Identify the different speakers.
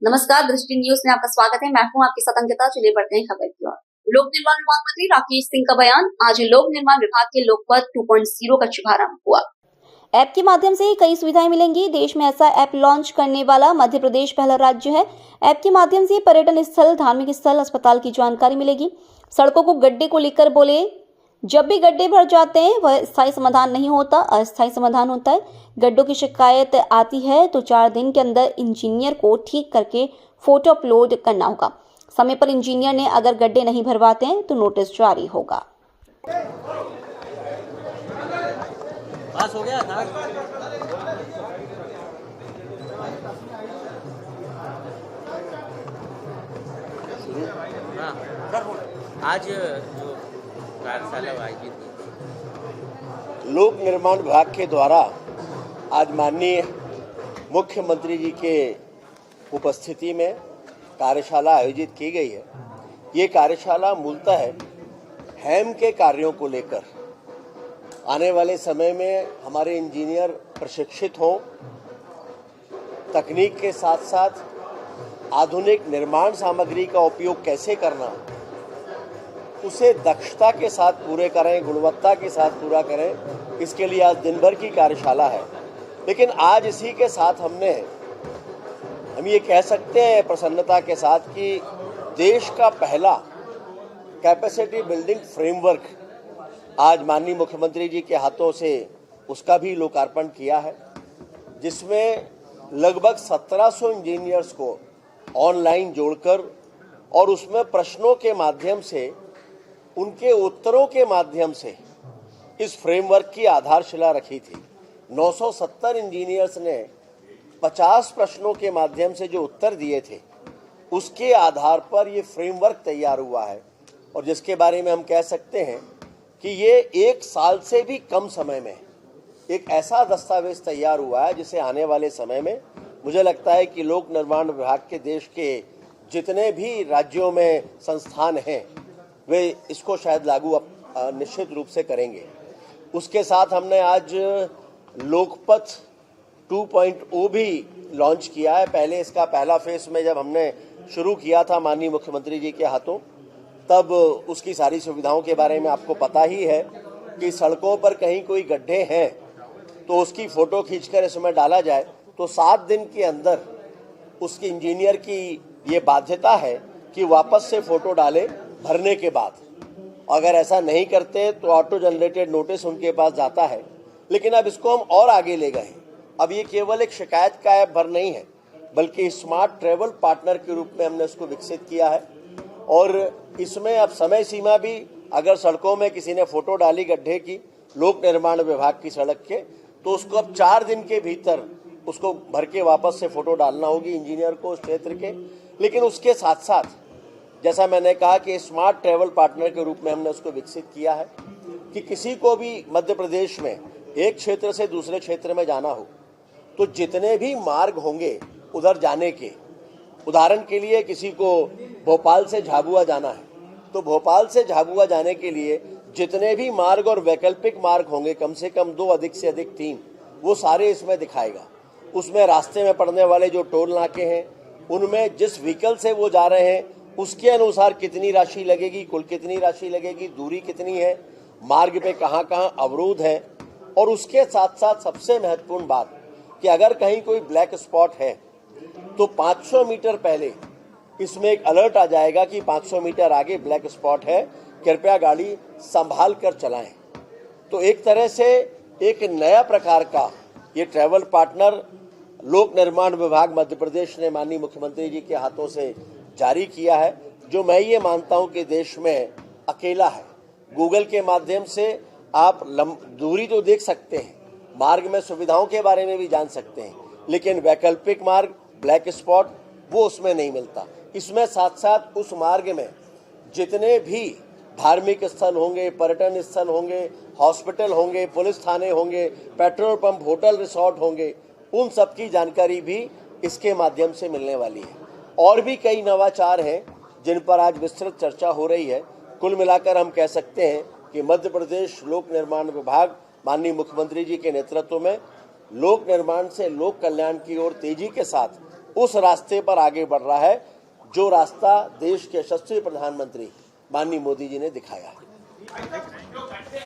Speaker 1: नमस्कार, दृष्टि न्यूज में आपका स्वागत है। मैं हूं आपकी सतंकिता। चलिए बढ़ते हैं खबर की ओर। लोक निर्माण विभाग मंत्री राकेश सिंह का बयान। आज लोक निर्माण विभाग के लोकपथ 2.0 का शुभारंभ हुआ। ऐप के माध्यम से कई सुविधाएं मिलेंगी। देश में ऐसा ऐप लॉन्च करने वाला मध्य प्रदेश पहला राज्य है। ऐप के माध्यम से पर्यटन स्थल, धार्मिक स्थल, अस्पताल की जानकारी मिलेगी। सड़कों को गड्ढे को लेकर बोले, जब भी गड्ढे भर जाते हैं वह स्थायी समाधान नहीं होता, अस्थायी समाधान होता है। गड्ढों की शिकायत आती है तो 4 दिन के अंदर इंजीनियर को ठीक करके फोटो अपलोड करना होगा। समय पर इंजीनियर ने अगर गड्ढे नहीं भरवाते हैं तो नोटिस जारी होगा।
Speaker 2: पास हो गया था। आज जो कार्यशाला आयोजित की
Speaker 3: लोक निर्माण विभाग के द्वारा आज माननीय मुख्यमंत्री जी के उपस्थिति में कार्यशाला आयोजित की गई है। ये कार्यशाला मूलतः हैम के कार्यों को लेकर आने वाले समय में हमारे इंजीनियर प्रशिक्षित हों, तकनीक के साथ साथ आधुनिक निर्माण सामग्री का उपयोग कैसे करना, उसे दक्षता के साथ पूरे करें, गुणवत्ता के साथ पूरा करें। इसके लिए आज दिन भर की कार्यशाला है। लेकिन आज इसी के साथ हम ये कह सकते हैं प्रसन्नता के साथ कि देश का पहला कैपेसिटी बिल्डिंग फ्रेमवर्क आज माननीय मुख्यमंत्री जी के हाथों से उसका भी लोकार्पण किया है, जिसमें लगभग 1700 इंजीनियर्स को ऑनलाइन जोड़कर और उसमें प्रश्नों के माध्यम से, उनके उत्तरों के माध्यम से इस फ्रेमवर्क की आधारशिला रखी थी। 970 इंजीनियर्स ने 50 प्रश्नों के माध्यम से जो उत्तर दिए थे, उसके आधार पर ये फ्रेमवर्क तैयार हुआ है और जिसके बारे में हम कह सकते हैं कि ये 1 साल से भी कम समय में एक ऐसा दस्तावेज तैयार हुआ है जिसे आने वाले समय में मुझे लगता है कि लोक निर्माण विभाग के देश के जितने भी राज्यों में संस्थान हैं वे इसको शायद लागू निश्चित रूप से करेंगे। उसके साथ हमने आज लोकपथ 2.0 भी लॉन्च किया है। पहले इसका पहला फेस में जब हमने शुरू किया था माननीय मुख्यमंत्री जी के हाथों, तब उसकी सारी सुविधाओं के बारे में आपको पता ही है कि सड़कों पर कहीं कोई गड्ढे हैं तो उसकी फ़ोटो खींचकर इसमें डाला जाए तो 7 दिन के अंदर उसकी इंजीनियर की ये बाध्यता है कि वापस से फ़ोटो डाले भरने के बाद। अगर ऐसा नहीं करते तो ऑटो जनरेटेड नोटिस उनके पास जाता है। लेकिन अब इसको हम और आगे ले गए। अब ये केवल एक शिकायत का ऐप भर नहीं है, बल्कि स्मार्ट ट्रैवल पार्टनर के रूप में हमने उसको विकसित किया है। और इसमें अब समय सीमा भी, अगर सड़कों में किसी ने फ़ोटो डाली गड्ढे की लोक निर्माण विभाग की सड़क के, तो उसको अब 4 दिन के भीतर उसको भर के वापस से फ़ोटो डालना होगी इंजीनियर को उस क्षेत्र के। लेकिन उसके साथ साथ जैसा मैंने कहा कि स्मार्ट ट्रैवल पार्टनर के रूप में हमने उसको विकसित किया है कि किसी को भी मध्य प्रदेश में एक क्षेत्र से दूसरे क्षेत्र में जाना हो तो जितने भी मार्ग होंगे उधर जाने के, उदाहरण के लिए किसी को भोपाल से झाबुआ जाना है तो भोपाल से झाबुआ जाने के लिए जितने भी मार्ग और वैकल्पिक मार्ग होंगे, कम से कम 2, अधिक से अधिक 3, वो सारे इसमें दिखाएगा। उसमें रास्ते में पड़ने वाले जो टोल नाके हैं, उनमें जिस व्हीकल से वो जा रहे हैं उसके अनुसार कितनी राशि लगेगी, कुल कितनी राशि लगेगी, दूरी कितनी है, मार्ग पे कहाँ कहाँ अवरोध है। और उसके साथ साथ सबसे महत्वपूर्ण बात कि अगर कहीं कोई ब्लैक स्पॉट है तो 500 मीटर पहले इसमें एक अलर्ट आ जाएगा कि 500 मीटर आगे ब्लैक स्पॉट है, कृपया गाड़ी संभाल कर चलाएं। तो एक तरह से एक नया प्रकार का ये ट्रैवल पार्टनर लोक निर्माण विभाग मध्य प्रदेश ने माननीय मुख्यमंत्री जी के हाथों से जारी किया है, जो मैं ये मानता हूं कि देश में अकेला है। गूगल के माध्यम से आप दूरी तो देख सकते हैं, मार्ग में सुविधाओं के बारे में भी जान सकते हैं, लेकिन वैकल्पिक मार्ग, ब्लैक स्पॉट, वो उसमें नहीं मिलता। इसमें साथ साथ उस मार्ग में जितने भी धार्मिक स्थल होंगे, पर्यटन स्थल होंगे, हॉस्पिटल होंगे, पुलिस थाने होंगे, पेट्रोल पंप, होटल, रिसोर्ट होंगे, उन सब की जानकारी भी इसके माध्यम से मिलने वाली है। और भी कई नवाचार हैं जिन पर आज विस्तृत चर्चा हो रही है। कुल मिलाकर हम कह सकते हैं कि मध्य प्रदेश लोक निर्माण विभाग माननीय मुख्यमंत्री जी के नेतृत्व में लोक निर्माण से लोक कल्याण की ओर तेजी के साथ उस रास्ते पर आगे बढ़ रहा है जो रास्ता देश के यशस्वी प्रधानमंत्री माननीय मोदी जी ने दिखाया है।